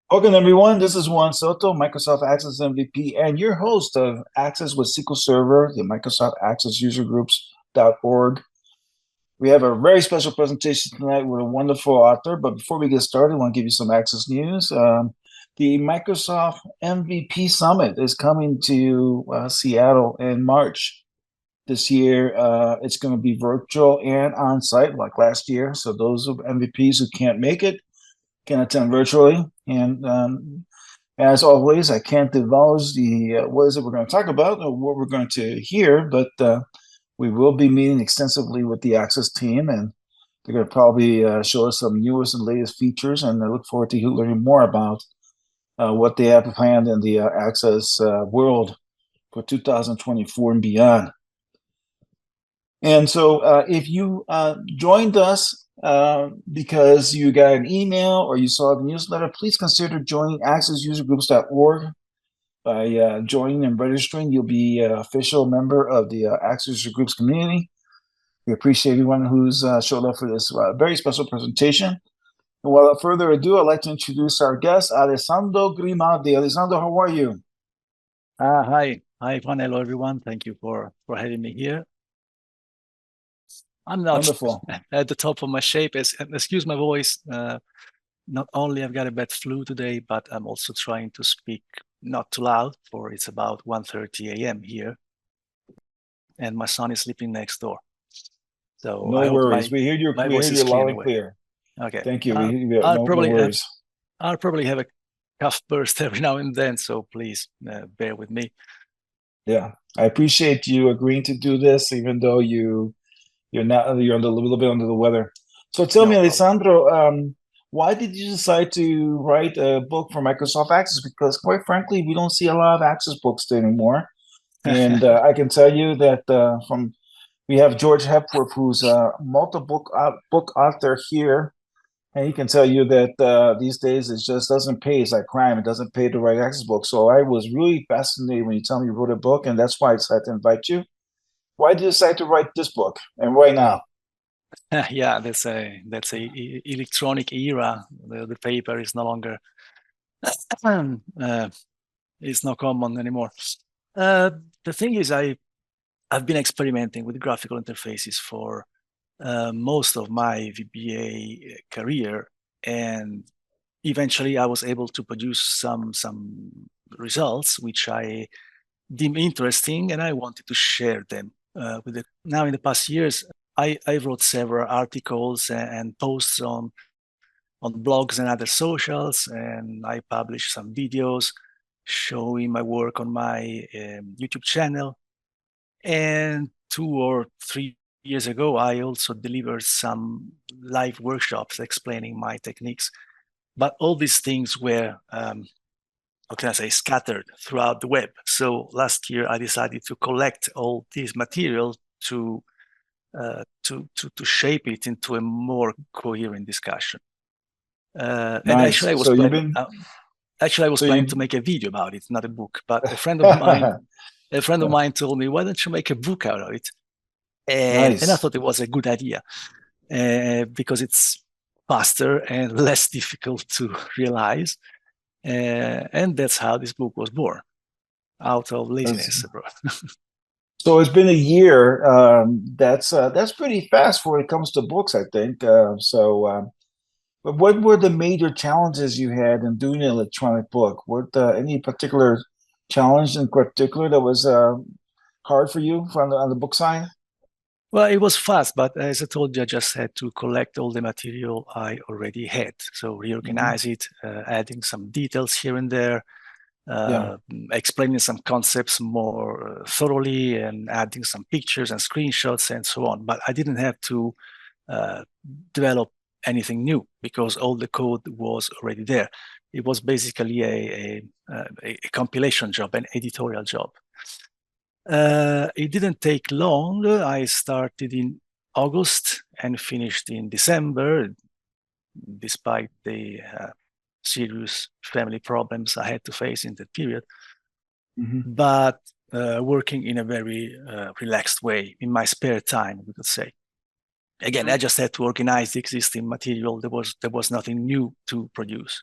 Welcome, everyone. This is Juan Soto, Microsoft Access MVP, and your host of Access with SQL Server, the Microsoft AccessUserGroups.org. We have a very special presentation tonight with a wonderful author. But before we get started, I want to give you some Access news. The Microsoft MVP Summit is coming to Seattle in March this year. It's going to be virtual and on site like last year. So those MVPs who can't make it can attend virtually. And as always, I can't divulge the what is it we're going to talk about or what we're going to hear, but we will be meeting extensively with the Access team, and they're going to probably show us some newest and latest features. And I look forward to learning more about what they have planned in the Access world for 2024 and beyond. And so, if you joined us because you got an email or you saw the newsletter, please consider joining AccessUserGroups.org. By joining and registering, you'll be an official member of the Access User Groups community. We appreciate everyone who's showed up for this very special presentation. And without further ado, I'd like to introduce our guest, Alessandro Grimaldi. Alessandro, how are you? Hi, Juan. Hello, everyone. Thank you for having me here. I'm not Wonderful. at the top of my shape. Excuse my voice. Not only I've got a bad flu today, but I'm also trying to speak not too loud, for it's about 1:30 a.m. here, and my son is sleeping next door. So I No hope worries. We hear you. my We hear voice is you clear loud and anyway. clear. Okay. Thank you. We hear you. I'll No probably worries. I'll probably have a cough burst every now and then, so please bear with me. Yeah, I appreciate you agreeing to do this, even though you're under a little bit under the weather. So tell me, No problem. Alessandro, why did you decide to write a book for Microsoft Access? Because quite frankly, we don't see a lot of Access books anymore. And I can tell you that from we have George Hepworth, who's a multiple book author here, and he can tell you that these days it just doesn't pay. It's like crime. It doesn't pay to write Access books. So I was really fascinated when you tell me you wrote a book, and that's why I decided to invite you. Why did you decide to write this book, and why now? Yeah, that's a electronic era. The paper is no longer uh, it's not common anymore. The thing is, I've been experimenting with graphical interfaces for most of my VBA career, and eventually I was able to produce some results which I deem interesting, and I wanted to share them with the. Now, in the past years, I wrote several articles and posts on blogs and other socials, and I published some videos showing my work on my YouTube channel. And 2 or 3 years ago, I also delivered some live workshops explaining my techniques. But all these things were, how can I say, scattered throughout the web. So last year, I decided to collect all this material to shape it into a more coherent discussion. And Nice. So you've been actually I was so planning you to make a video about it, not a book. But a friend of mine told me, "Why don't you make a book out of it?" And I nice. thought it was a good idea because it's faster and less difficult to realize. And that's how this book was born, out of That's- laziness, bro. So it's been a year. That's pretty fast when it comes to books, I think. But what were the major challenges you had in doing an electronic book? What any particular challenge in particular that was hard for you on the book side? Well, it was fast, but as I told you, I just had to collect all the material I already had. So Mhm. reorganize it, adding some details here and there, Yeah, explaining some concepts more thoroughly, and adding some pictures and screenshots and so on. But I didn't have to uh, develop anything new because all the code was already there. It was basically a compilation job, an editorial job. It didn't take long. I started in August and finished in December, despite the serious family problems I had to face in that period. hmm But working in a very relaxed way in my spare time, we could say. Again, I just had to organize the existing material. There was nothing new to produce.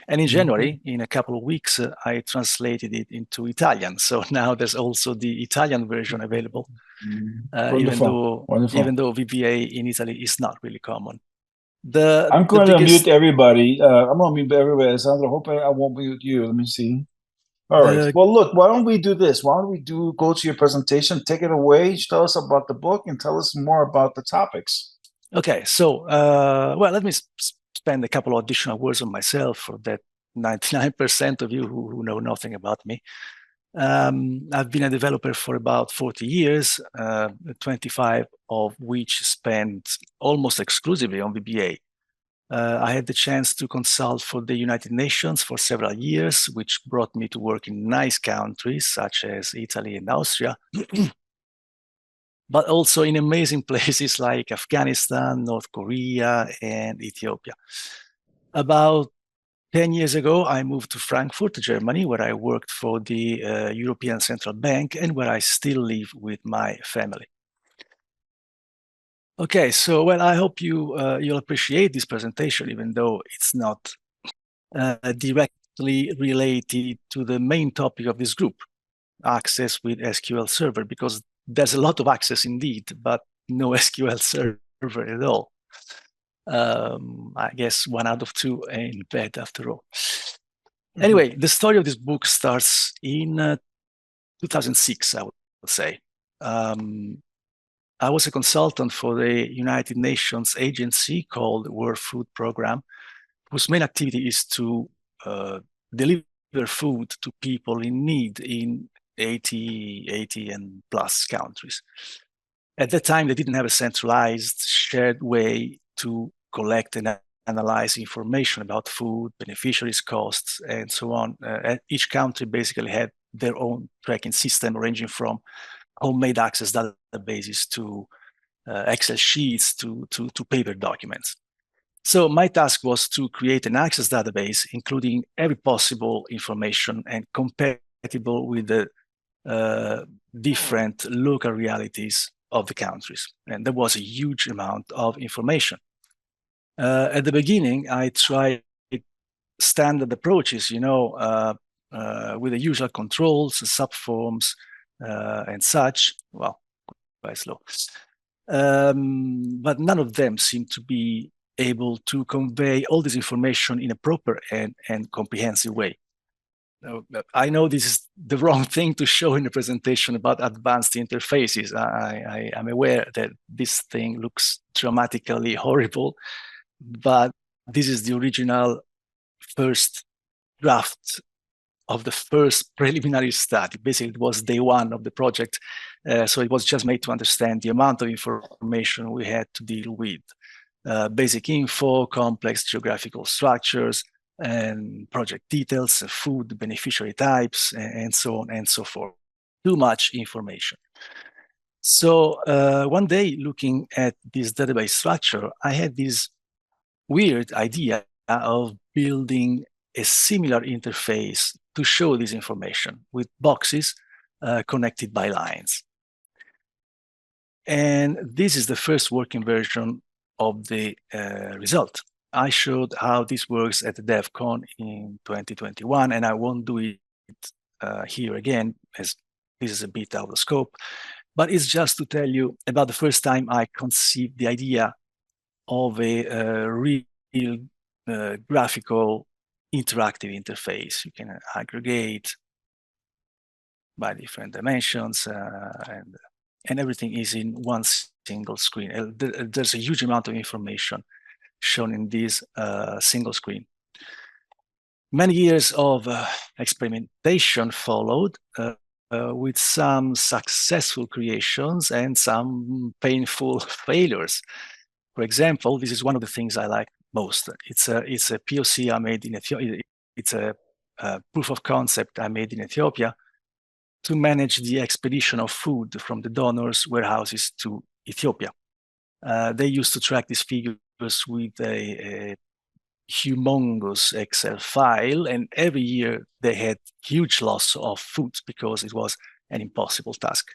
And in January, in a couple of weeks, I translated it into Italian. So now there's also the Italian version available, even though VBA in Italy is not really common. I'm going to mute everybody. I'm going to mute everybody. Alessandro, hope I won't mute you. Let me see. All right. Well, look, why don't we do this? Why don't we go to your presentation, take it away, tell us about the book, and tell us more about the topics. Okay. So, well, let me spend a couple of additional words on myself for that 99% of you who know nothing about me. I've been a developer for about 40 years, 25 of which spent almost exclusively on VBA. I had the chance to consult for the United Nations for several years, which brought me to work in nice countries such as Italy and Austria, but also in amazing places like Afghanistan, North Korea, and Ethiopia. About 10 years ago, I moved to Frankfurt, Germany, where I worked for the European Central Bank and where I still live with my family. Okay, so, well, I hope you'll appreciate this presentation, even though it's not directly related to the main topic of this group, access with SQL Server, because there's a lot of access indeed, but no SQL Server at all. I guess 1 out of 2 ain't bad after all. Anyway, the story of this book starts in 2006, I would say. I was a consultant for the United Nations agency called World Food Program, whose main activity is to deliver food to people in need in 80 and plus countries. At that time, they didn't have a centralized, shared way to collect and analyze information about food, beneficiaries, costs, and so on. Each country basically had their own tracking system, ranging from homemade access databases to Excel sheets to paper documents. So my task was to create an access database, including every possible information and compatible with the different local realities of the countries. And there was a huge amount of information. At the beginning, I tried standard approaches, with the usual controls, subforms, and such. Well, quite slow. But none of them seem to be able to convey all this information in a proper and comprehensive way. I know this is the wrong thing to show in a presentation about advanced interfaces. I am aware that this thing looks dramatically horrible, but this is the original first draft of the first preliminary study. Basically, it was day 1 of the project. So it was just made to understand the amount of information we had to deal with. Basic info, complex geographical structures, and project details, food, beneficiary types, and so on and so forth. Too much information. So one day, looking at this database structure, I had this weird idea of building a similar interface to show this information with boxes connected by lines. And this is the first working version of the result. I showed how this works at the DevCon in 2021, and I won't do it here again, as this is a bit out of scope, but it's just to tell you about the first time I conceived the idea of a real graphical interactive interface. You can aggregate by different dimensions, and everything is in one single screen. There's a huge amount of information shown in this single screen. Many years of experimentation followed, with some successful creations and some painful failures. For example, this is one of the things I like most. It's a POC I made in Ethiopia. It's a proof of concept I made in Ethiopia to manage the expedition of food from the donors' warehouses to Ethiopia. They used to track these figures with a humongous Excel file, and every year they had huge loss of food because it was an impossible task.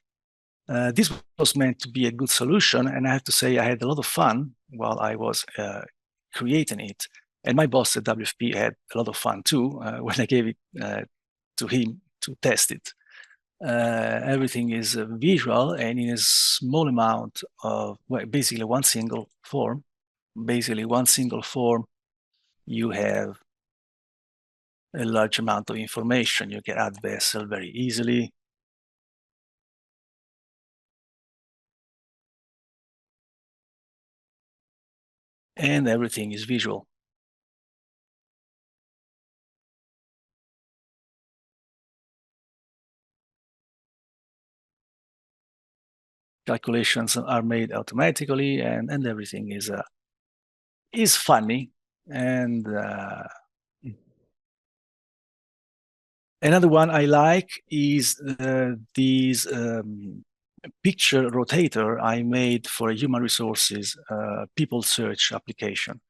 This was meant to be a good solution, and I have to say I had a lot of fun while I was creating it, And my boss at WFP had a lot of fun too when I gave it to him to test it. Everything is visual and in a small amount of, well, basically one single form. Basically one single form, you have a large amount of information. You can add vessel very easily. And everything is visual. Calculations are made automatically, and everything is funny. And another one I like is this picture rotator I made for a human resources people search application.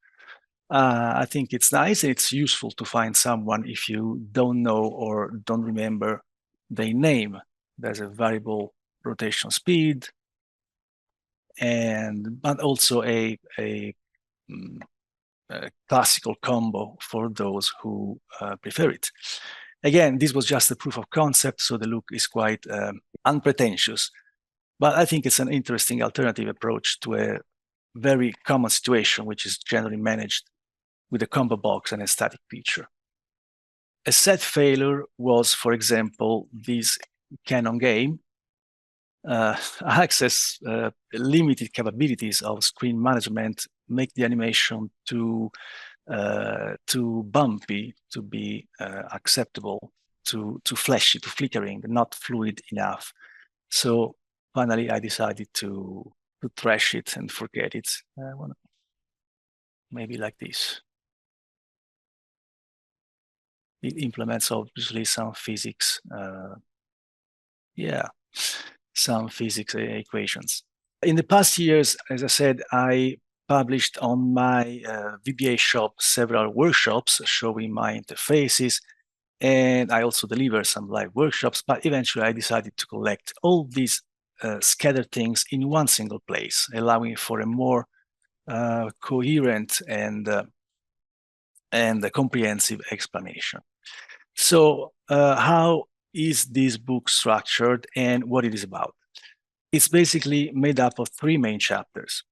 I think it's nice. It's useful to find someone if you don't know or don't remember their name. There's a variable rotation speed, but also a classical combo for those who prefer it. Again, this was just a proof of concept, so the look is quite unpretentious. But I think it's an interesting alternative approach to a very common situation, which is generally managed with a combo box and a static feature. A set failure was, for example, this Canon game. Access limited capabilities of screen management make the animation too bumpy to be acceptable, too flashy, too flickering, not fluid enough. So finally, I decided to trash it and forget it. Maybe like this. It implements obviously some physics. Some physics equations. In the past years, as I said, I published on my VBA shop several workshops showing my interfaces, and I also deliver some live workshops, but eventually I decided to collect all these scattered things in one single place, allowing for a more coherent and a comprehensive explanation. So how is this book structured and what it is about? It's basically made up of 3 main chapters.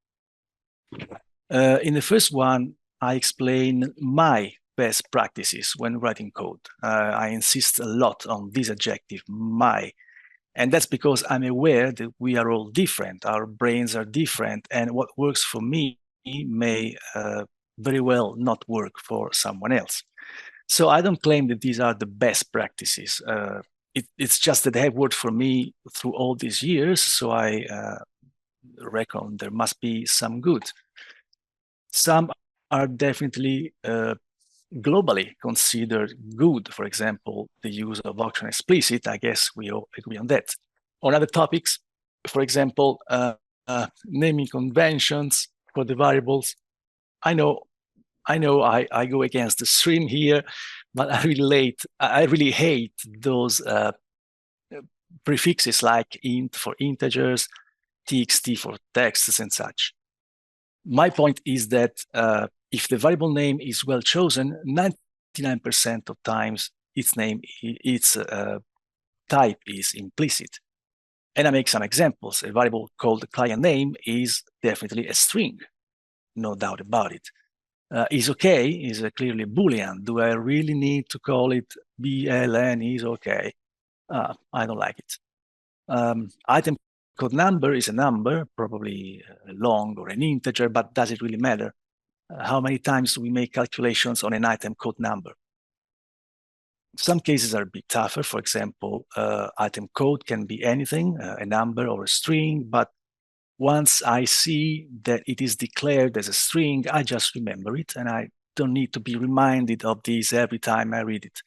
In the first one, I explain my best practices when writing code. I insist a lot on this adjective, my, and that's because I'm aware that we are all different. Our brains are different, and what works for me may very well not work for someone else. So I don't claim that these are the best practices. It's just that they have worked for me through all these years, so I reckon there must be some good. Some are definitely globally considered good. For example, the use of option explicit, I guess we all agree on that. On other topics, for example, naming conventions for the variables, I know I go against the stream here, but I really hate those prefixes like int for integers, txt for texts and such. My point is that if the variable name is well chosen, 99% of times its type is implicit. And I make some examples. A variable called client name is definitely a string, no doubt about it. Is okay is clearly Boolean. Do I really need to call it BLN is okay? I don't like it. Item code number is a number, probably long or an integer, but does it really matter? How many times do we make calculations on an item code number? Some cases are a bit tougher. For example, item code can be anything, a number or a string, but once I see that it is declared as a string, I just remember it, and I don't need to be reminded of this every time I read it.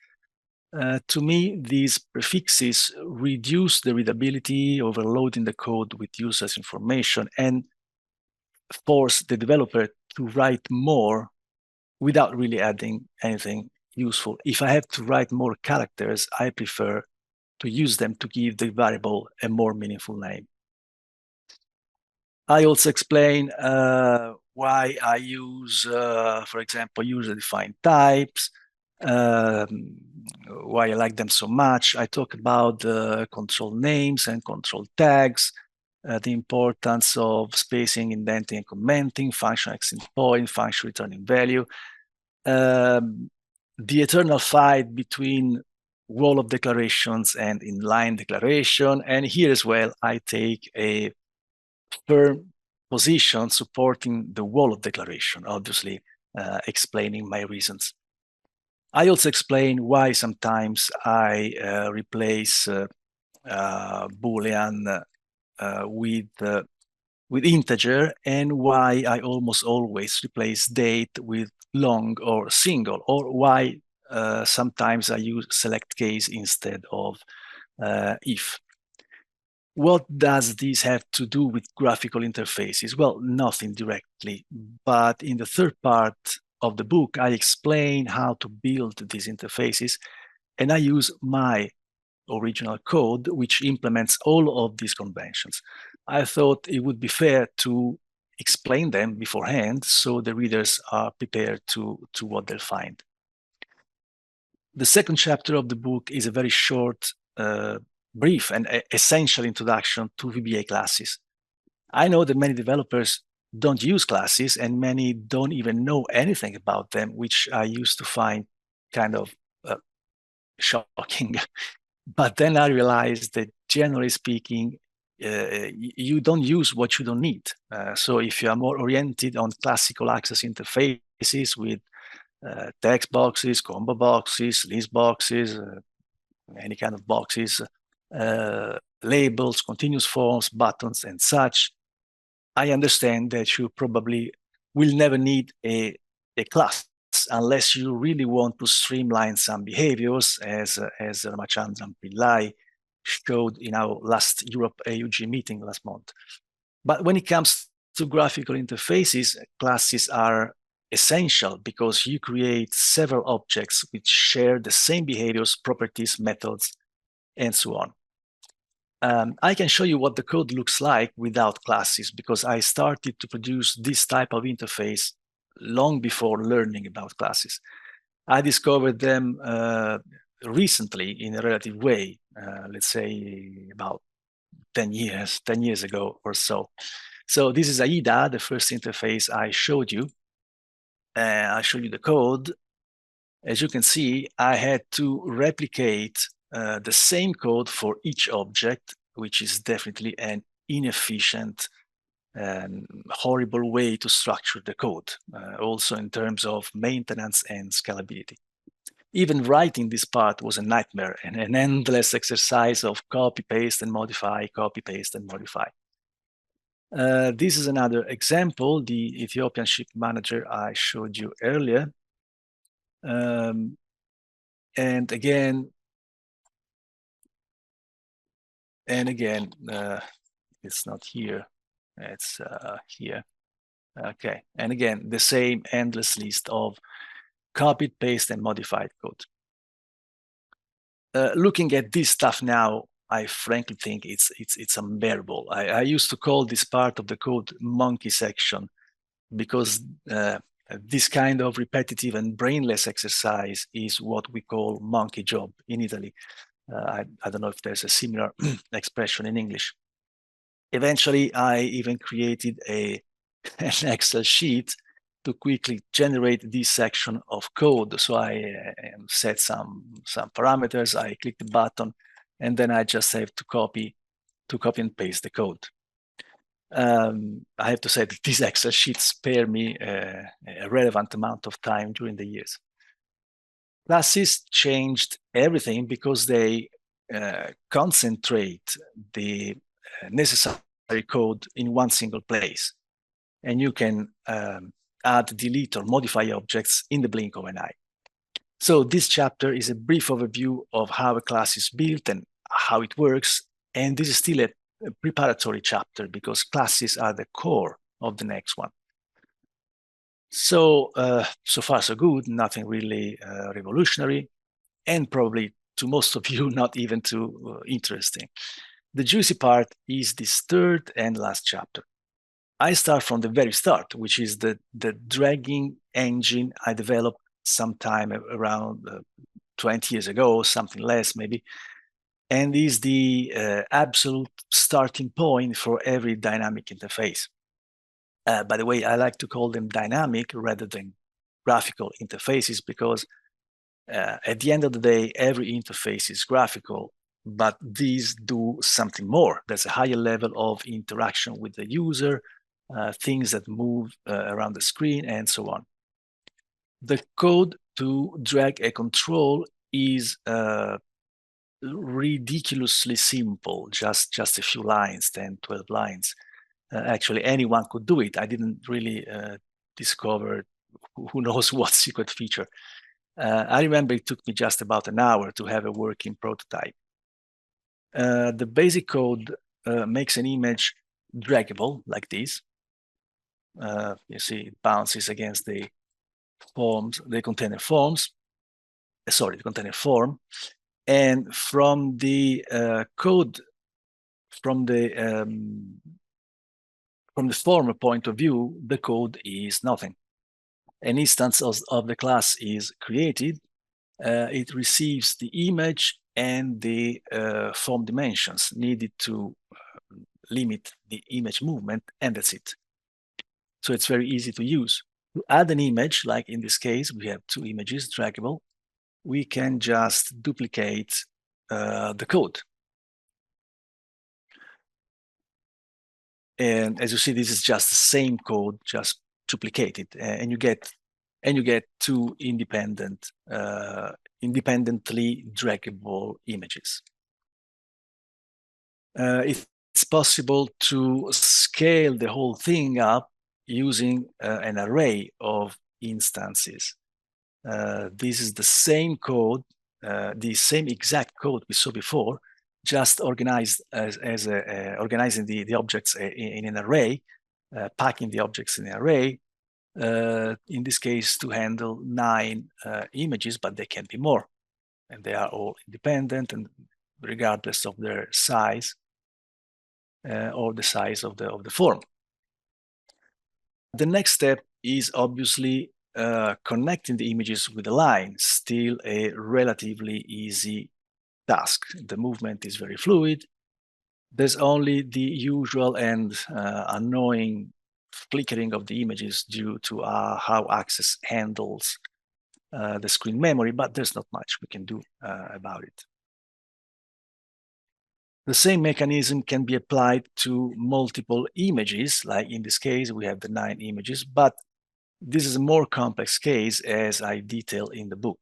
To me, these prefixes reduce the readability, overloading the code with users' information, and force the developer to write more without really adding anything useful. If I have to write more characters, I prefer to use them to give the variable a more meaningful name. I also explain why I use, for example, user-defined types, why I like them so much. I talk about control names and control tags, the importance of spacing, indenting, and commenting, function exiting point, function returning value, the eternal fight between wall of declarations and inline declaration. And here as well, I take a firm position supporting the wall of declaration, obviously explaining my reasons. I also explain why sometimes I replace Boolean with integer, and why I almost always replace date with long or single, or why sometimes I use select case instead of if. What does this have to do with graphical interfaces? Well, nothing directly, but in the third part of the book, I explain how to build these interfaces, and I use my original code, which implements all of these conventions. I thought it would be fair to explain them beforehand so the readers are prepared to what they'll find. The second chapter of the book is a very short, brief and essential introduction to VBA classes. I know that many developers don't use classes, and many don't even know anything about them, which I used to find kind of shocking. But then I realized that generally speaking, you don't use what you don't need. So if you are more oriented on classical access interfaces with text boxes, combo boxes, list boxes, any kind of boxes, labels, continuous forms, buttons, and such, I understand that you probably will never need a class unless you really want to streamline some behaviors, as Ramachandran Pillai showed in our last Europe AUG meeting last month. But when it comes to graphical interfaces, classes are essential because you create several objects which share the same behaviors, properties, methods, and so on. I can show you what the code looks like without classes, because I started to produce this type of interface long before learning about classes. I discovered them recently in a relative way, let's say about 10 years ago or so. So this is AIDA, the first interface I showed you. I showed you the code. As you can see, I had to replicate the same code for each object, which is definitely an inefficient and horrible way to structure the code, also in terms of maintenance and scalability. Even writing this part was a nightmare and an endless exercise of copy, paste, and modify, copy, paste, and modify. This is another example, the Ethiopian ship manager I showed you earlier. And again, it's not here, it's here. Okay, and again, the same endless list of copied, paste, and modified code. Looking at this stuff now, I frankly think it's unbearable. I used to call this part of the code monkey section, because this kind of repetitive and brainless exercise is what we call monkey job in Italy. I don't know if there's a similar expression in English. Eventually, I even created an Excel sheet to quickly generate this section of code. So I set some parameters, I click the button, and then I just have to copy and paste the code. I have to say that these Excel sheets spare me a relevant amount of time during the years. Classes changed everything because they concentrate the necessary code in one single place. And you can add, delete, or modify objects in the blink of an eye. So this chapter is a brief overview of how a class is built and how it works. And this is still a preparatory chapter, because classes are the core of the next one. So, so far so good, nothing really revolutionary, and probably to most of you, not even too interesting. The juicy part is this third and last chapter. I start from the very start, which is the dragging engine I developed sometime around 20 years ago, something less maybe, and is the absolute starting point for every dynamic interface. By the way, I like to call them dynamic rather than graphical interfaces because at the end of the day, every interface is graphical, but these do something more. There's a higher level of interaction with the user, things that move around the screen, and so on. The code to drag a control is ridiculously simple, just a few lines, 10, 12 lines. Actually, anyone could do it. I didn't really discover who knows what secret feature. I remember it took me just about an hour to have a working prototype. The basic code makes an image draggable like this. You see, it bounces against the forms, the container forms. Sorry, the container form. And from the code, from the former point of view, the code is nothing. An instance of the class is created. It receives the image and the form dimensions needed to limit the image movement, and that's it. So it's very easy to use. To add an image, like in this case, we have two images, draggable, we can just duplicate the code. And as you see, this is just the same code, just duplicated, and you get two independently draggable images. It's possible to scale the whole thing up using an array of instances. This is the same code, the same exact code we saw before, just organized organizing the objects in an array, packing the objects in an array, in this case to handle 9 images, but they can be more. And they are all independent and regardless of their size or the size of the form. The next step is obviously connecting the images with a line, still a relatively easy task. The movement is very fluid. There's only the usual and annoying flickering of the images due to how Access handles the screen memory, but there's not much we can do about it. The same mechanism can be applied to multiple images, like in this case, we have the 9 images, but this is a more complex case as I detail in the book.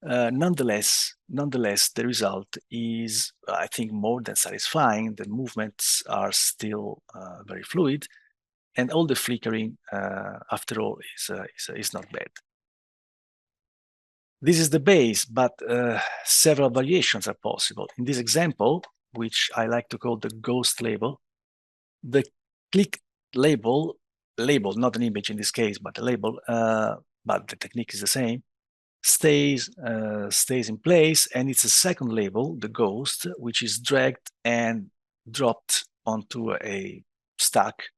Nonetheless, the result is, I think, more than satisfying. The movements are still very fluid, and all the flickering, after all, is not bad. This is the base, but several variations are possible. In this example, which I like to call the ghost label, the click label, not an image in this case, but a label, but the technique is the same, stays in place, and it's a second label, the ghost, which is dragged and dropped onto a stack,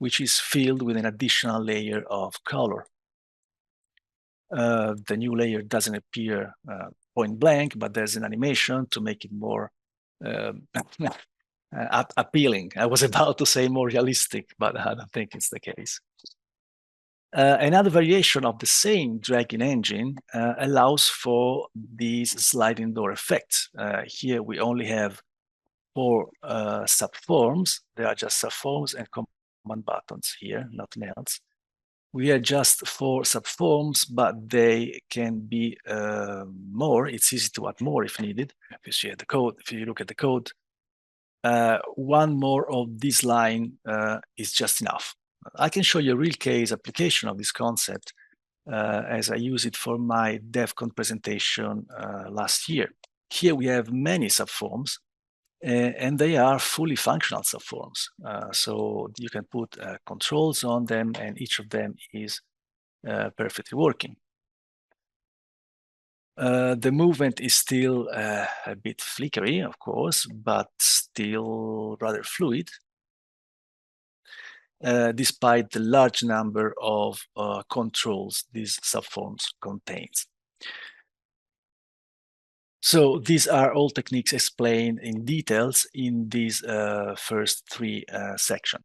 which is filled with an additional layer of color. The new layer doesn't appear point blank, but there's an animation to make it more appealing. I was about to say more realistic, but I don't think it's the case. Another variation of the same dragging engine allows for these sliding door effects. Here we only have 4 subforms. They are just subforms and command buttons here, nothing else. We are just 4 subforms, but they can be more. It's easy to add more if needed. If you see the code, if you look at the code, one more of this line is just enough. I can show you a real case application of this concept as I use it for my DevCon presentation last year. Here we have many subforms, and they are fully functional subforms. So you can put controls on them, and each of them is perfectly working. The movement is still a bit flickery, of course, but still rather fluid. despite the large number of controls these subforms contains. So these are all techniques explained in details in these first three sections.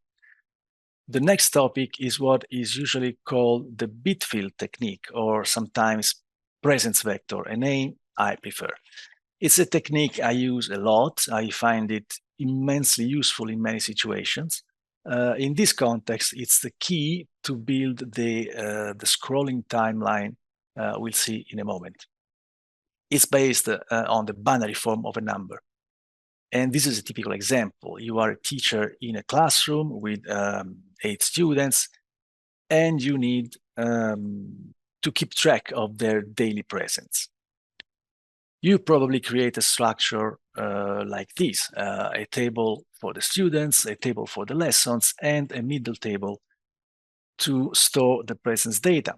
The next topic is what is usually called the bitfield technique, or sometimes presence vector, a name I prefer. It's a technique I use a lot. I find it immensely useful in many situations. In this context, it's the key to build the scrolling timeline we'll see in a moment. It's based on the binary form of a number. And this is a typical example. You are a teacher in a classroom with 8 students, and you need to keep track of their daily presence. You probably create a structure like this, a table for the students, a table for the lessons, and a middle table to store the presence data.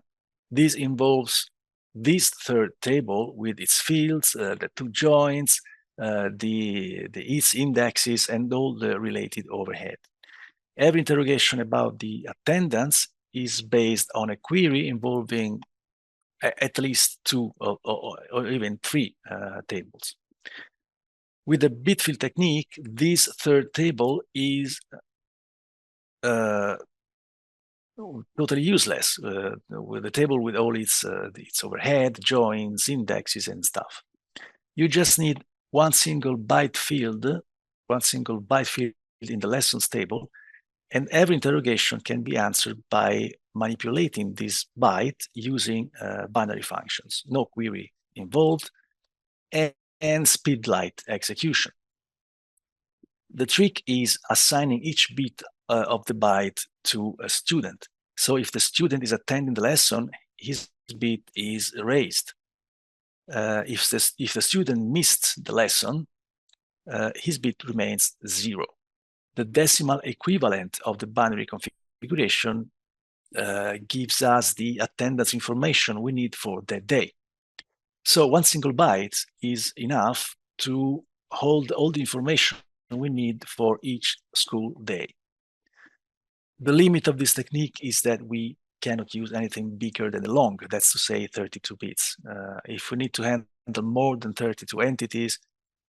This involves this third table with its fields, the 2 joins, its indexes, and all the related overhead. Every interrogation about the attendance is based on a query involving at least 2 or even 3 tables. With the bitfield technique, this third table is totally useless, with the table with all its overhead, joins, indexes, and stuff. You just need one single byte field in the lessons table, and every interrogation can be answered by manipulating this byte using binary functions, no query involved, and speedlight execution. The trick is assigning each bit of the byte to a student. So if the student is attending the lesson, his bit is erased. If the student missed the lesson, his bit remains 0. The decimal equivalent of the binary configuration gives us the attendance information we need for that day. So one single byte is enough to hold all the information we need for each school day. The limit of this technique is that we cannot use anything bigger than a long, that's to say 32 bits. If we need to handle more than 32 entities,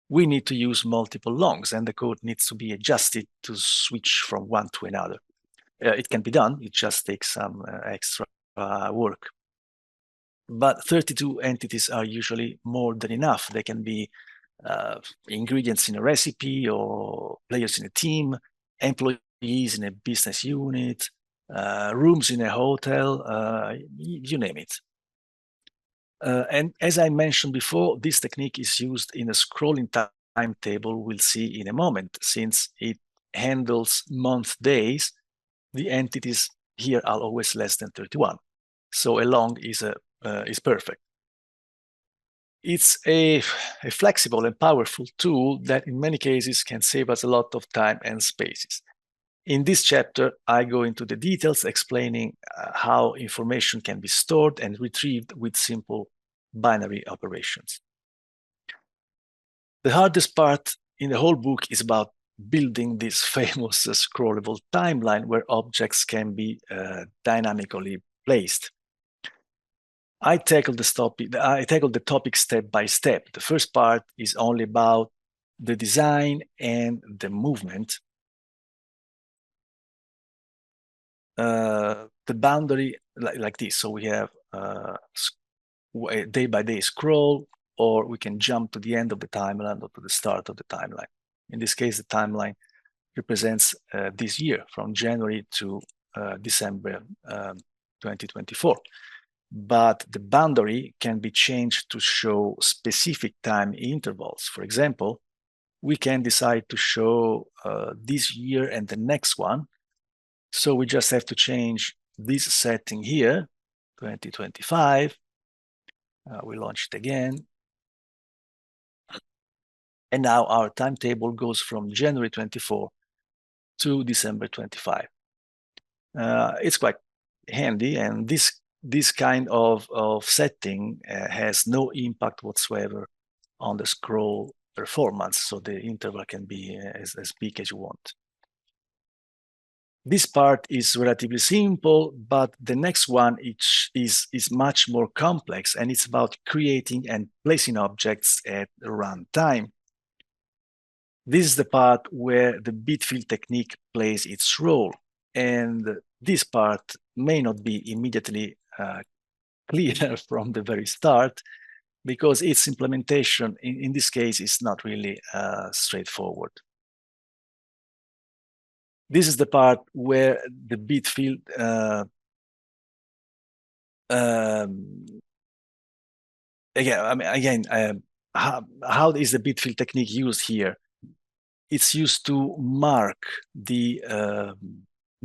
we need to use multiple longs, and the code needs to be adjusted to switch from one to another. It can be done, it just takes some extra work. But 32 entities are usually more than enough. They can be ingredients in a recipe, or players in a team, employees in a business unit, rooms in a hotel, you name it. And as I mentioned before, this technique is used in a scrolling timetable we'll see in a moment. Since it handles month days, the entities here are always less than 31. So a long is perfect. It's a flexible and powerful tool that in many cases can save us a lot of time and spaces. In this chapter, I go into the details explaining how information can be stored and retrieved with simple binary operations. The hardest part in the whole book is about building this famous scrollable timeline where objects can be dynamically placed. I tackled the topic step by step. The first part is only about the design and the movement. The boundary like this. So we have a day-by-day scroll, or we can jump to the end of the timeline or to the start of the timeline. In this case, the timeline represents this year, from January to December 2024. But the boundary can be changed to show specific time intervals. For example, we can decide to show this year and the next one. So we just have to change this setting here, 2025. We launch it again. And now our timetable goes from January 24 to December 25. It's quite handy, and this kind of setting has no impact whatsoever on the scroll performance, so the interval can be as big as you want. This part is relatively simple, but the next one is much more complex, and it's about creating and placing objects at runtime. This is the part where the bitfield technique plays its role, and this part may not be immediately clear from the very start, because its implementation in this case is not really straightforward. This is the part where the bitfield how is the bitfield technique used here? It's used to mark the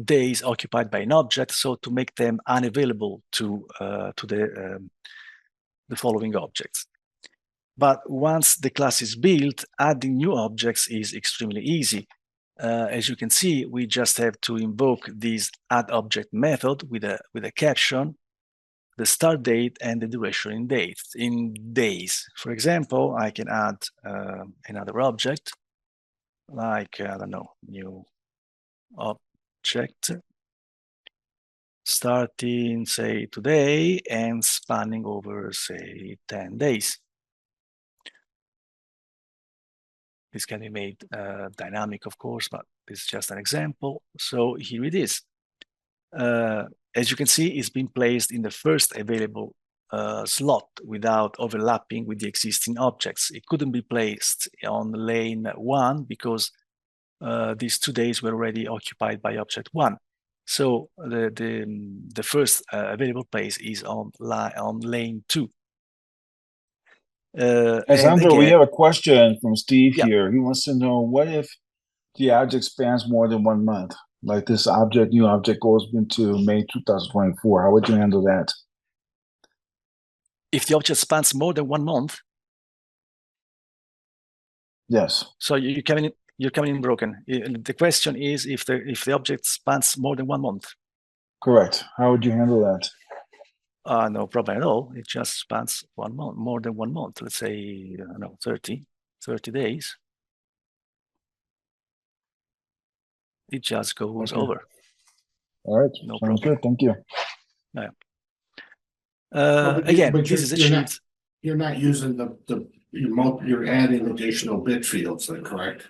days occupied by an object, so to make them unavailable to the following objects. But once the class is built, adding new objects is extremely easy. As you can see, we just have to invoke this add object method with a caption, the start date, and the duration in days. For example, I can add another object, like, I don't know, new object, starting, say, today and spanning over, say, 10 days. This can be made dynamic, of course, but this is just an example. So here it is. As you can see, it's been placed in the first available slot without overlapping with the existing objects. It couldn't be placed on lane 1 because these 2 days were already occupied by object 1. So the first available place is on lane 2. Alessandro, we have a question from Steve here. He wants to know, what if the object spans more than 1 month? Like this new object goes into May 2024. How would you handle that? If the object spans more than 1 month? Yes. So you're coming in broken. The question is if the object spans more than 1 month. Correct. How would you handle that? No problem at all. It just spans 1 month, more than 1 month. Let's say, I don't know, 30 days. It just goes over. All right. No Sounds problem. good. Thank you. Yeah. But you're not using you're adding additional bit fields then, correct?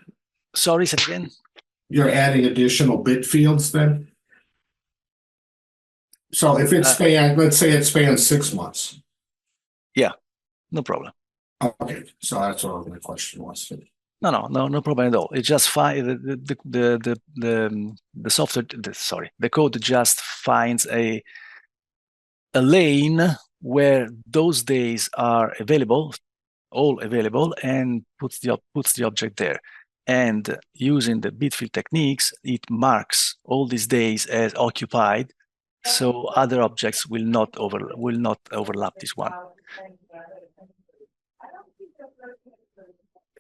Sorry, say again. You're adding additional bit fields then? So if it spans, let's say it spans 6 months. Yeah, no problem. Okay, so that's what my question was. No problem at all. It just the software. The code just finds a lane where those days are all available, and puts the object there. And using the bitfield techniques, it marks all these days as occupied, so other objects will not overlap this one.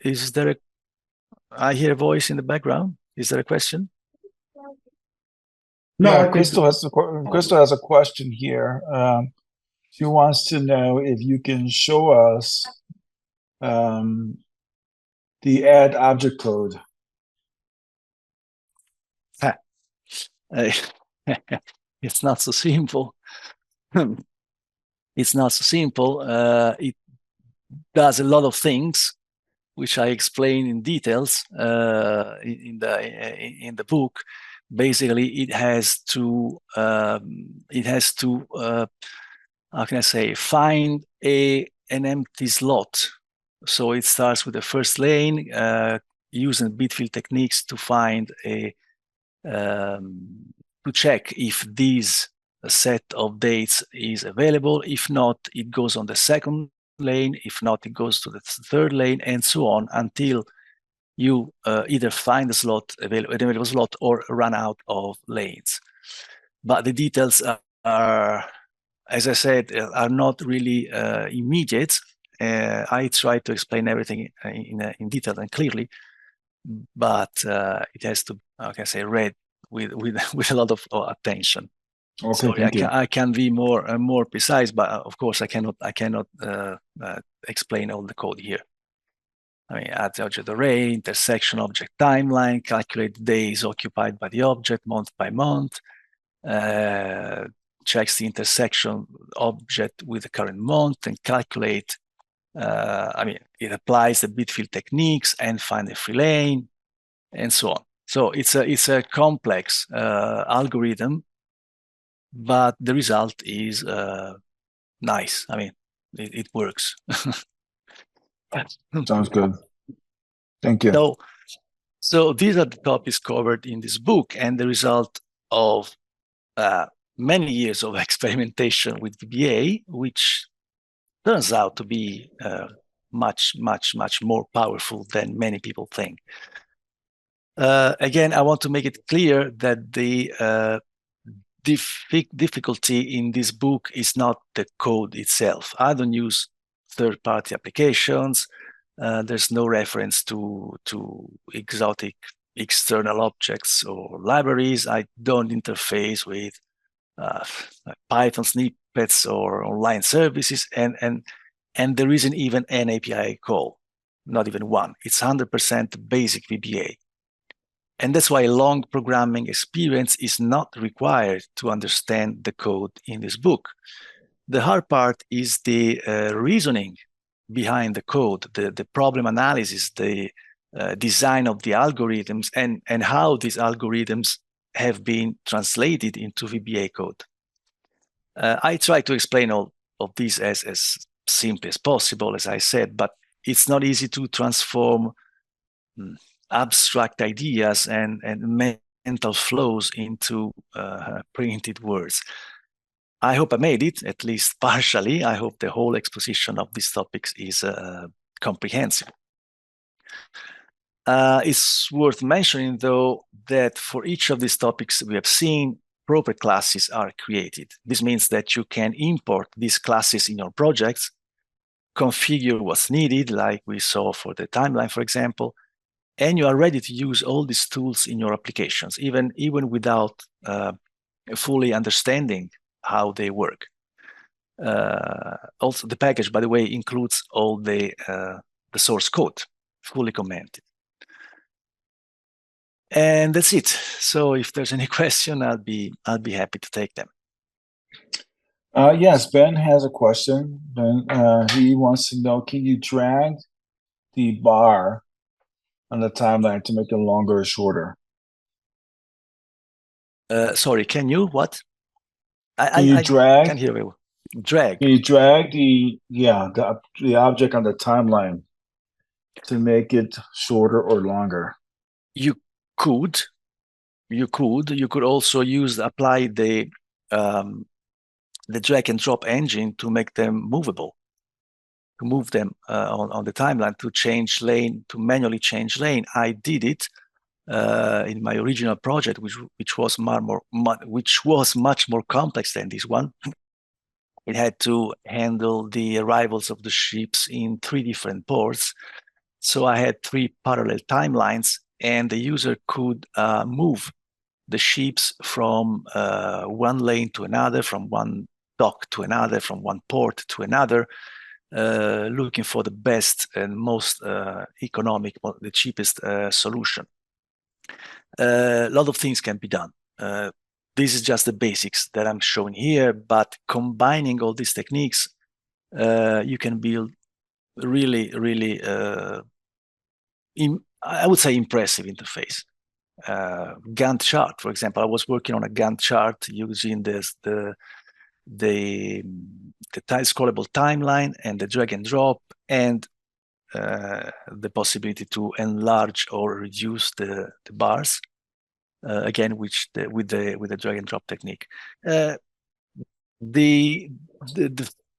Is there I hear a voice in the background. Is there a question? No, yeah, Crystal has a question here. She wants to know if you can show us the add object code. It's not so simple. It's not so simple. It does a lot of things, which I explain in details in the book. Basically, it has to how can I say, find an empty slot. So it starts with the first lane, using bitfield techniques to find to check if this set of dates is available. If not, it goes on the second lane. If not, it goes to the third lane, and so on until you either find an available slot or run out of lanes. But the details are, as I said, are not really immediate. I try to explain everything in detail and clearly, but it has to, how can I say, read with a lot of attention. Okay, sorry, I can be more precise, but of course I cannot explain all the code here. I mean, add the object array, intersection object timeline, calculate days occupied by the object month by month, checks the intersection object with the current month and calculate, I mean, it applies the bitfield techniques and find the free lane and so on. So it's a complex algorithm, but the result is nice. I mean, it works. Sounds good. Thank you. So these are the topics covered in this book, and the result of many years of experimentation with VBA, which turns out to be much more powerful than many people think. Again, I want to make it clear that the difficulty in this book is not the code itself. I don't use third-party applications. There's no reference to exotic external objects or libraries. I don't interface with Python snippets or online services, and there isn't even an API call, not even one. It's 100% basic VBA. And that's why long programming experience is not required to understand the code in this book. The hard part is the reasoning behind the code, the problem analysis, the design of the algorithms, and how these algorithms have been translated into VBA code. I try to explain all of this as simply as possible, as I said, but it's not easy to transform abstract ideas and mental flows into printed words. I hope I made it, at least partially. I hope the whole exposition of these topics is comprehensive. It's worth mentioning, though, that for each of these topics we have seen, proper classes are created. This means that you can import these classes in your projects, configure what's needed, like we saw for the timeline, for example, and you are ready to use all these tools in your applications, even without fully understanding how they work. Also, the package, by the way, includes all the source code, fully commented. And that's it. So if there's any question, I'll be happy to take them. Yes, Ben has a question. Ben, he wants to know, can you drag the bar on the timeline to make it longer or shorter? Sorry, can you what? Can you drag? I can't hear you. Drag. Can you drag the object on the timeline to make it shorter or longer? You could also apply the drag and drop engine to make them movable, to move them on the timeline, to change lane, to manually change lane. I did it in my original project, which was much more complex than this one. It had to handle the arrivals of the ships in 3 different ports. So I had 3 parallel timelines, and the user could move the ships from one lane to another, from one dock to another, from one port to another, looking for the best and most economic, the cheapest solution. A lot of things can be done. This is just the basics that I'm showing here, but combining all these techniques, you can build really, I would say, impressive interface. Gantt chart, for example. I was working on a Gantt chart using the scrollable timeline and the drag and drop, and the possibility to enlarge or reduce the bars. Again, with the drag and drop technique. The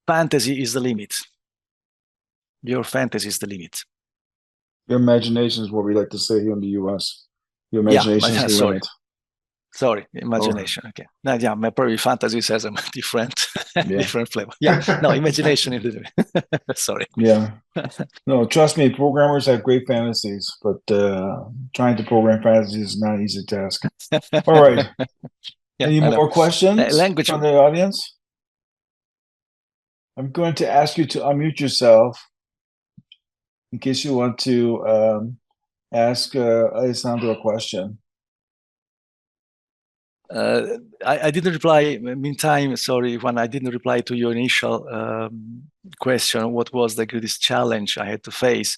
fantasy is the limit. Your fantasy is the limit. Your imagination is what we like to say here in the US. Your imagination is the limit. Sorry, imagination. Okay. Now, yeah, probably fantasy says a different flavor. Yeah, no, imagination is the limit. Sorry. Yeah. No, trust me, programmers have great fantasies, but trying to program fantasies is not an easy task. All right. Yeah, any more questions from the audience? I'm going to ask you to unmute yourself in case you want to ask Alessandro a question. I didn't reply. Meantime, sorry, Juan, I didn't reply to your initial question. What was the greatest challenge I had to face?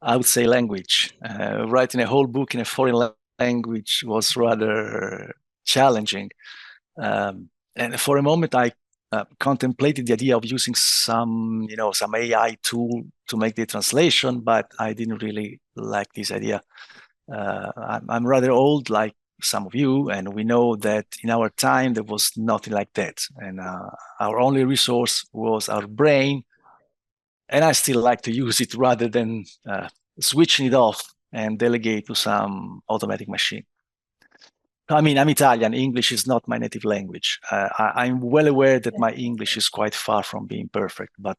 I would say language. Writing a whole book in a foreign language was rather challenging. And for a moment, I contemplated the idea of using some AI tool to make the translation, but I didn't really like this idea. I'm rather old, like some of you, and we know that in our time there was nothing like that, and our only resource was our brain. And I still like to use it rather than switching it off and delegate to some automatic machine. I mean, I'm Italian. English is not my native language. I'm well aware that my English is quite far from being perfect, but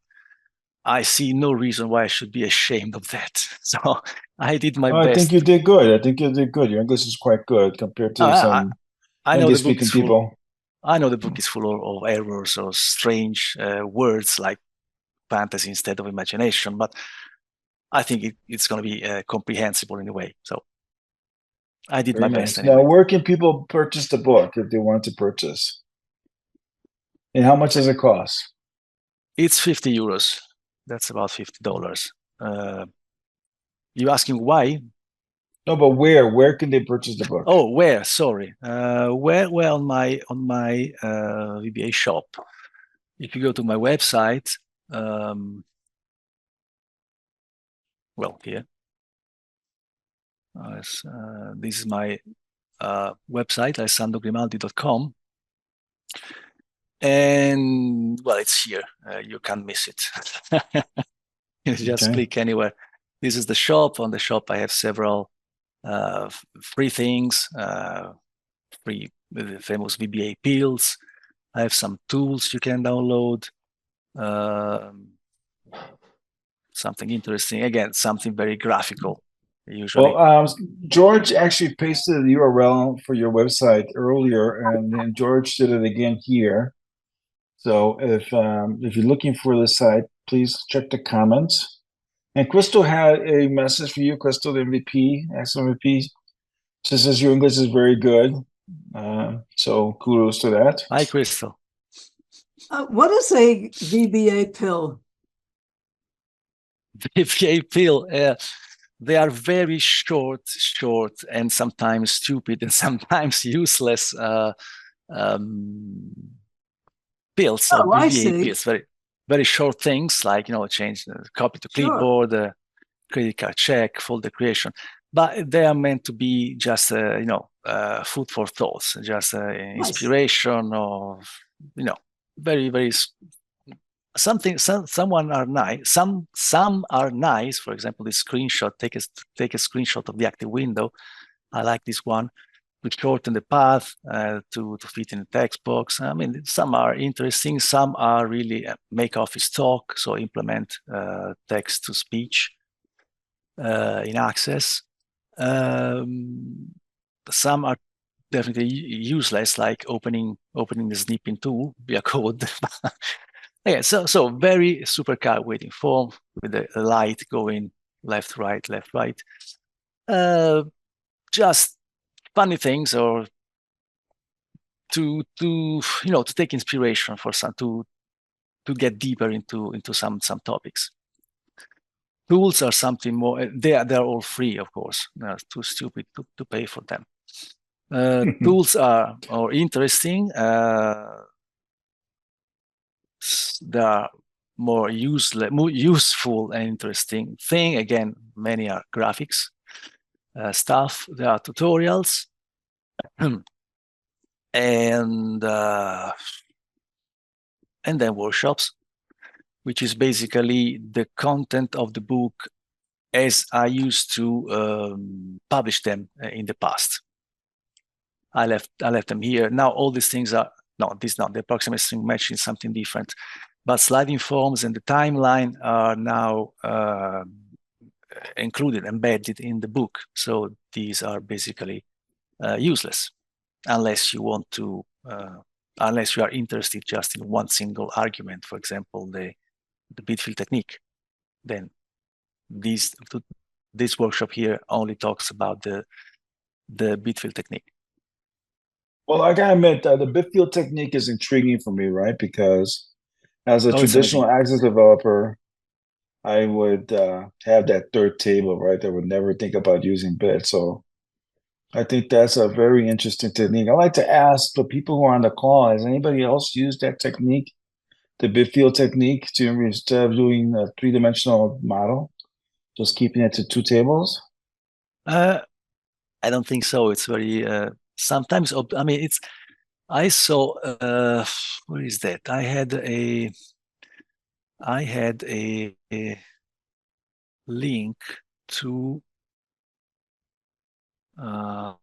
I see no reason why I should be ashamed of that. So I did my best. I think you did good. I think you did good. Your English is quite good compared to some I know English-speaking people. I know the book is full of errors or strange words like fantasy instead of imagination, but I think it's going to be comprehensible in a way. So I did my best anyway. Now, where can people purchase the book if they want to purchase? And how much does it cost? It's 50 euros. That's about $50. You asking why? No, but where can they purchase the book? Oh, where? Sorry. Well, on my VBA shop. If you go to my website, well, here. This is my website, alessandrogrimaldi.com. And, well, it's here. You can't miss it. You just click anywhere. This is the shop. On the shop, I have several free things, free the famous VBA pills. I have some tools you can download. Something interesting. Again, something very graphical. Usually. Well, George actually pasted the URL for your website earlier, and then George did it again here. So if you're looking for the site, please check the comments. And Crystal had a message for you, Crystal, the MVP, ex-MVP. She says your English is very good. So kudos to that. Hi, Crystal. What is a VBA pill? VBA pill. They are very short, and sometimes stupid and sometimes useless pills. So VBA pills, very, very short things like, change the copy to clipboard, credit card check, folder creation. But they are meant to be just, food for thoughts, just inspiration or, very, very something. Some are nice. Some are nice. For example, this screenshot. Take a screenshot of the active window. I like this one. We shorten the path to fit in the text box. I mean, some are interesting. Some are really make office talk. So implement text to speech in Access. Some are definitely useless, like opening the snipping tool via code. Yeah, so very supercar waiting form with the light going left, right, left, right. Just funny things, or to take inspiration for some to get deeper into some topics. Tools are something more. They're all free, of course. They're too stupid to pay for them. Tools are interesting. They are more useful and interesting thing. Again, many are graphics stuff. There are tutorials, and then workshops, which is basically the content of the book as I used to publish them in the past. I left them here. Now all these things are the approximate string matching is something different, but sliding forms and the timeline are now embedded in the book. So these are basically useless unless you want to, unless you are interested just in one single argument. For example, the bitfield technique. Then this workshop here only talks about the bitfield technique. Well, I gotta admit, the bitfield technique is intriguing for me, right? Because as a traditional Access developer, I would have that third table, right? I would never think about using bit. So I think that's a very interesting technique. I like to ask the people who are on the call, has anybody else used that technique, the bitfield technique, to instead of doing a three-dimensional model, just keeping it to two tables? I don't think so. It's very sometimes. I mean, it's. I saw. Where is that? I had a link to a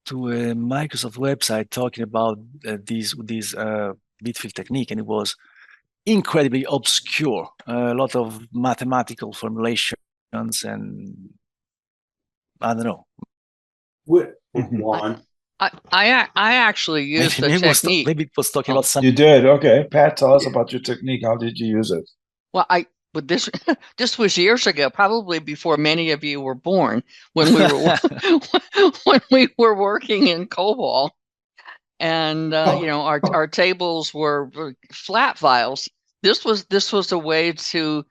Microsoft website talking about these bitfield technique, and it was incredibly obscure. A lot of mathematical formulations, and I don't know. Juan. I actually used the technique. Maybe it was talking about something. You did? Okay. Pat, tell us about your technique. How did you use it? Well, but this was years ago, probably before many of you were born, when we were when we were working in COBOL, and our tables were flat files. This was a way to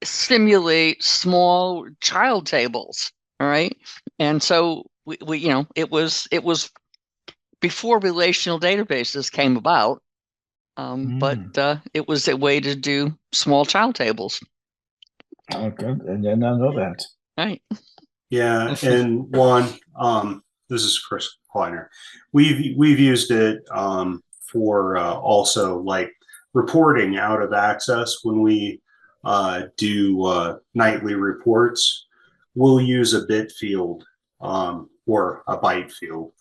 simulate small child tables. All right, and so we it was before relational databases came about. But it was a way to do small child tables. Okay, and then I know that. Right. Yeah, and Juan, this is Chris Kleiner. We've used it for also like reporting out of Access when we do nightly reports. We'll use a bit field or a byte field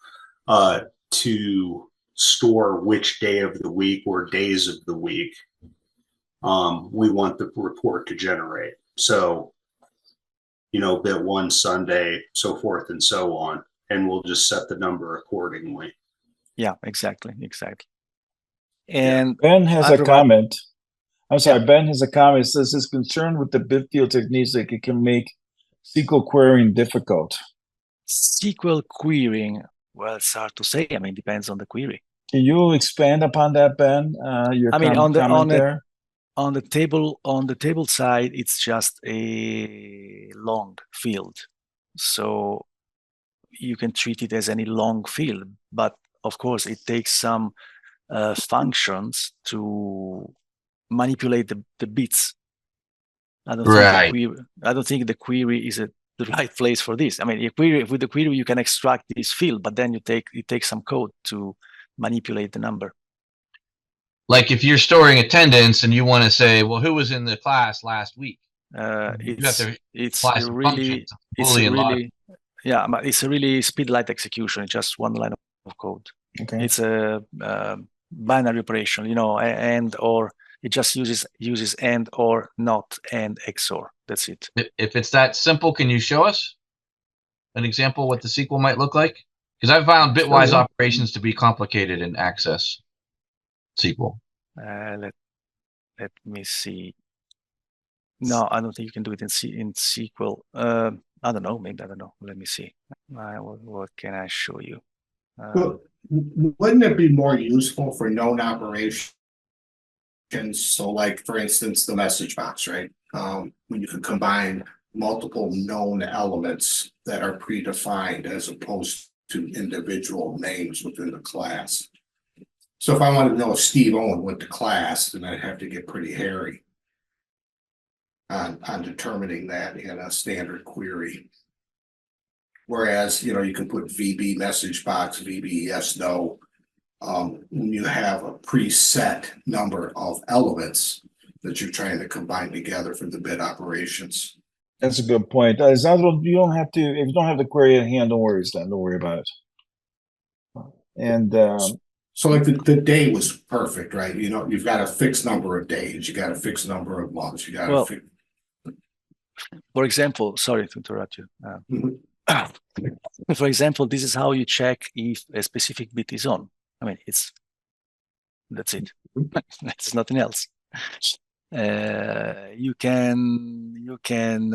to store which day of the week or days of the week we want the report to generate. So, bit 1 Sunday, so forth and so on, and we'll just set the number accordingly. Yeah, exactly. And Ben has a comment. I'm sorry, Ben has a comment. It says his concern with the bitfield techniques like it can make SQL querying difficult. SQL querying, well, it's hard to say. I mean, depends on the query. Can you expand upon that, Ben? On the table side, it's just a long field, so you can treat it as any long field. But of course, it takes some functions to manipulate the bits. I don't think the query is the right place for this. I mean, with the query you can extract this field, but then you take some code to manipulate the number. Like if you're storing attendance and you want to say, well, who was in the class last week? It's a really speed-light execution. It's just one line of code. Okay. It's a binary operation, and or it just uses and or not and XOR. That's it. If it's that simple, can you show us an example what the SQL might look like? Because I've found bitwise operations to be complicated in Access SQL. Let me see. No, I don't think you can do it in SQL. I don't know. Maybe I don't know. Let me see. What can I show you? Wouldn't it be more useful for known operations? So, like for instance, the message box, right? When you can combine multiple known elements that are predefined as opposed to individual names within the class. So if I wanted to know if Steve Owen went to class, then I'd have to get pretty hairy on determining that in a standard query. Whereas, you can put VB message box, VB yes, no. When you have a preset number of elements that you're trying to combine together for the bit operations. That's a good point. Alessandro, you don't have to, if you don't have the query at hand, don't worry about it. And so like the day was perfect, right? You've got a fixed number of days, you got a fixed number of months, you got for example, sorry to interrupt you. For example, this is how you check if a specific bit is on. I mean, that's it. That's nothing else. You can you can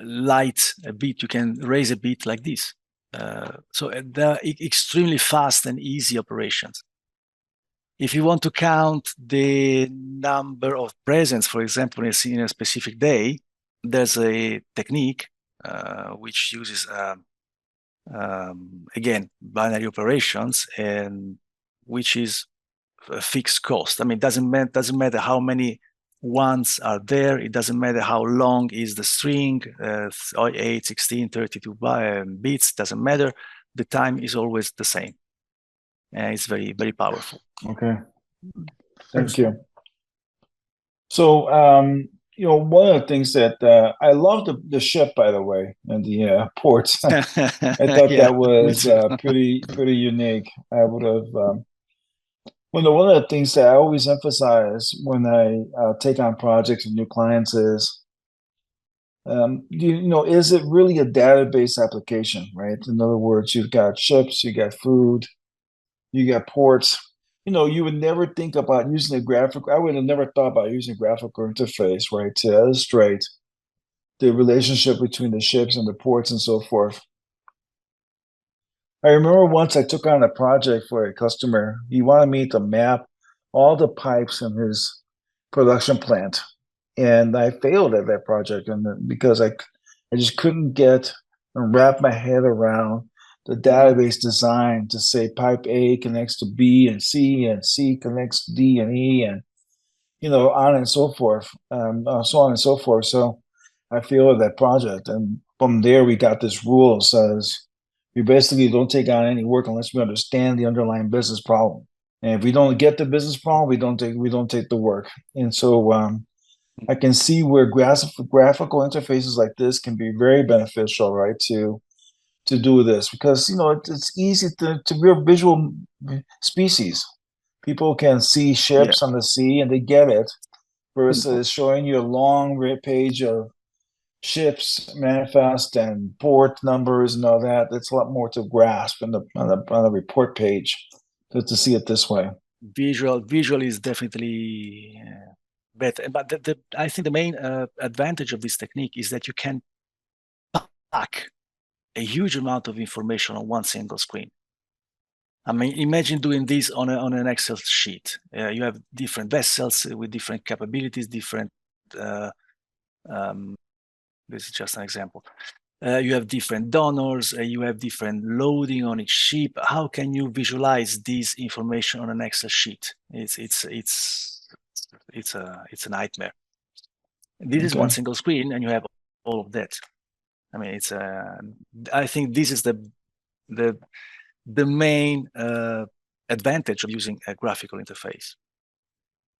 light a bit, you can raise a bit like this. So they're extremely fast and easy operations. If you want to count the number of presents, for example, in a specific day, there's a technique which uses, again, binary operations, and which is a fixed cost. I mean, it doesn't matter how many ones are there. It doesn't matter how long is the string, 8, 16, 32 bits, doesn't matter. The time is always the same. And it's very, very powerful. Okay. Thank you. So, one of the things that I love the ship, by the way, and the ports. I thought that was pretty unique. I would have. One of the things that I always emphasize when I take on projects with new clients is, is it really a database application, right? In other words, you've got ships, you got food, you got ports. You would never think about using a graphical. I would have never thought about using a graphical interface, right, to illustrate the relationship between the ships and the ports and so forth. I remember once I took on a project for a customer. He wanted me to map all the pipes in his production plant, and I failed at that project, and because I just couldn't get and wrap my head around the database design to say pipe A connects to B and C connects to D and E, and on and so forth, so on and so forth. So I failed at that project, and from there we got this rule that says we basically don't take on any work unless we understand the underlying business problem. And if we don't get the business problem, we don't take the work. And so I can see where graphical interfaces like this can be very beneficial, right? To do this, because it's easy to we're visual species. People can see ships on the sea and they get it, versus showing you a long page of ships manifest and port numbers and all that. That's a lot more to grasp on the report page to see it this way. Visual is definitely better, but I think the main advantage of this technique is that you can pack a huge amount of information on one single screen. I mean, imagine doing this on an Excel sheet. You have different vessels with different capabilities, different. This is just an example. You have different donors. You have different loading on each ship. How can you visualize this information on an Excel sheet? It's a nightmare. This is one single screen, and you have all of that. I mean, I think this is the main advantage of using a graphical interface.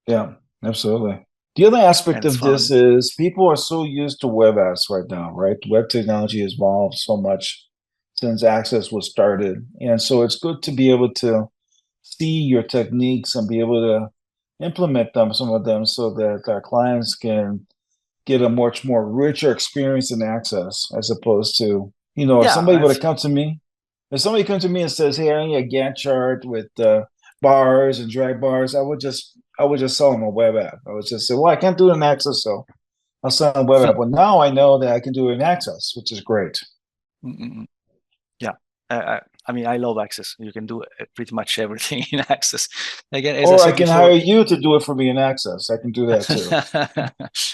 Yeah, absolutely. The other aspect of this is people are so used to web apps right now, right? Web technology has evolved so much since Access was started. And so it's good to be able to see your techniques and be able to implement some of them, so that our clients can get a much more richer experience in Access, as opposed to, if somebody would have come to me. If somebody comes to me and says, "Hey, I need a Gantt chart with bars and drag bars," I would just sell them a web app. I would just say, "Well, I can't do it in Access, so I'll sell them a web app." But now I know that I can do it in Access, which is great. Yeah, I mean, I love Access. You can do pretty much everything in Access. Again, or I can hire you to do it for me in Access. I can do that too.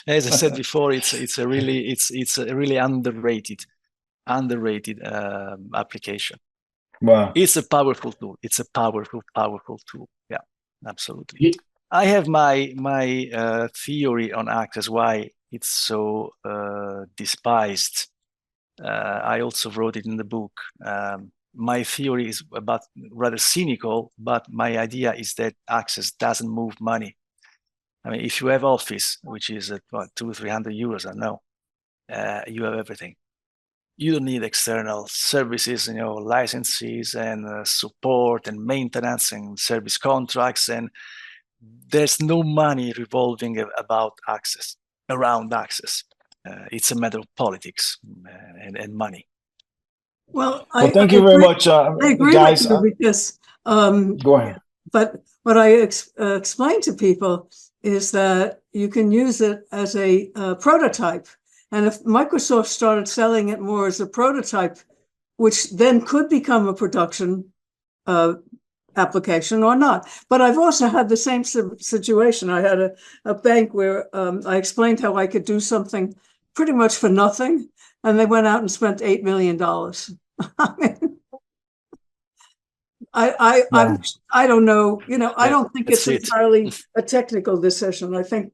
As I said before, it's a really underrated application. Wow. It's a powerful tool. It's a powerful tool. Yeah, absolutely. I have my theory on Access, why it's so despised. I also wrote it in the book. My theory is rather cynical, but my idea is that Access doesn't move money. I mean, if you have Office, which is at 200-300 euros, I know, you have everything. You don't need external services, licenses and support and maintenance and service contracts, and there's no money revolving around Access. It's a matter of politics and money. Well, thank you very much, I agree guys. with you because, go ahead. But what I explain to people is that you can use it as a prototype. And if Microsoft started selling it more as a prototype, which then could become a production application or not. But I've also had the same situation. I had a bank where I explained how I could do something pretty much for nothing, and they went out and spent $8 million. I mean, I don't know. I don't think it's entirely a technical decision. I think,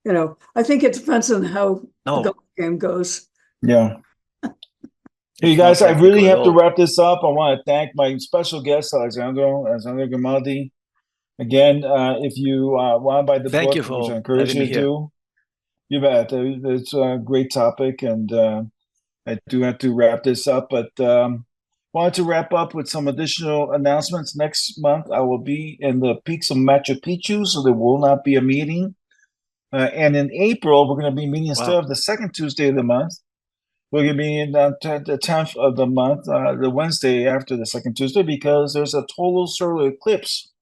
I think it depends on how the golf game goes. Yeah. Hey, you guys, I really have to wrap this up. I want to thank my special guest, Alessandro Grimaldi. Again, if you want to buy the book, which I encourage you to do, you bet. It's a great topic, and I do have to wrap this up, but wanted to wrap up with some additional announcements. Next month, I will be in the peaks of Machu Picchu, so there will not be a meeting. And in April, we're going to be meeting instead of the second Tuesday of the month. We're going to be in the 10th of the month, the Wednesday after the second Tuesday, because there's a total solar eclipse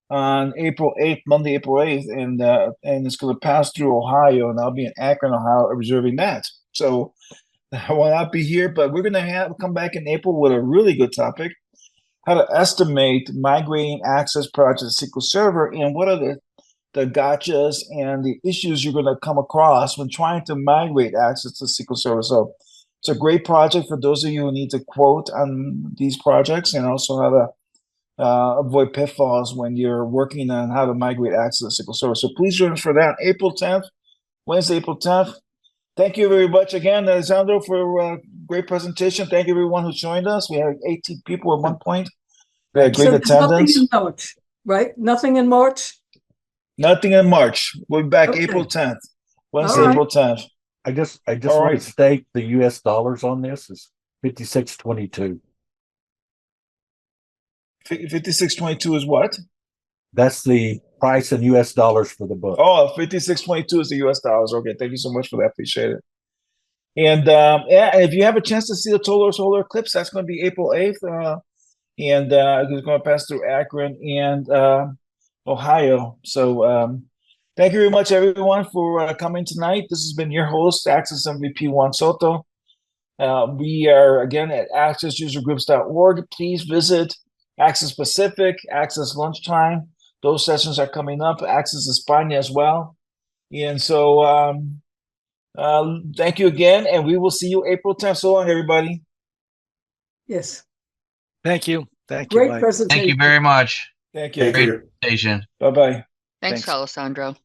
on April 8th, Monday, April 8th, and it's going to pass through Ohio, and I'll be in Akron, Ohio, observing that. So I will not be here, but we're going to come back in April with a really good topic: how to estimate migrating access projects to SQL Server, and what are the gotchas and the issues you're going to come across when trying to migrate access to SQL Server. So it's a great project for those of you who need to quote on these projects, and also how to avoid pitfalls when you're working on how to migrate access to SQL Server. So please join us for that, April 10th, Wednesday, April 10th. Thank you very much again, Alessandro, for a great presentation. Thank you, everyone who joined us. We had 18 people at one point. We had great attendance. Nothing in March, right? Nothing in March? Nothing in March. We'll be back April 10th. Wednesday, April 10th. I just want to state the US dollars on this is 56.22. 56.22 is what? That's the price in US dollars for the book. Oh, 56.22 is the US dollars. Okay, thank you so much for that. Appreciate it. And yeah, if you have a chance to see the total solar eclipse, that's going to be April 8th. And it's going to pass through Akron and Ohio. So thank you very much, everyone, for coming tonight. This has been your host, Access MVP Juan Soto. We are, again, at AccessUserGroups.org. Please visit Access Pacific, Access Lunchtime. Those sessions are coming up. Access España as well. And so thank you again, and we will see you April 10th. So long, everybody. Yes. Thank you. Thank you. Great presentation. Thank you very much. Thank you. Great presentation. Bye-bye. Thanks, Alessandro.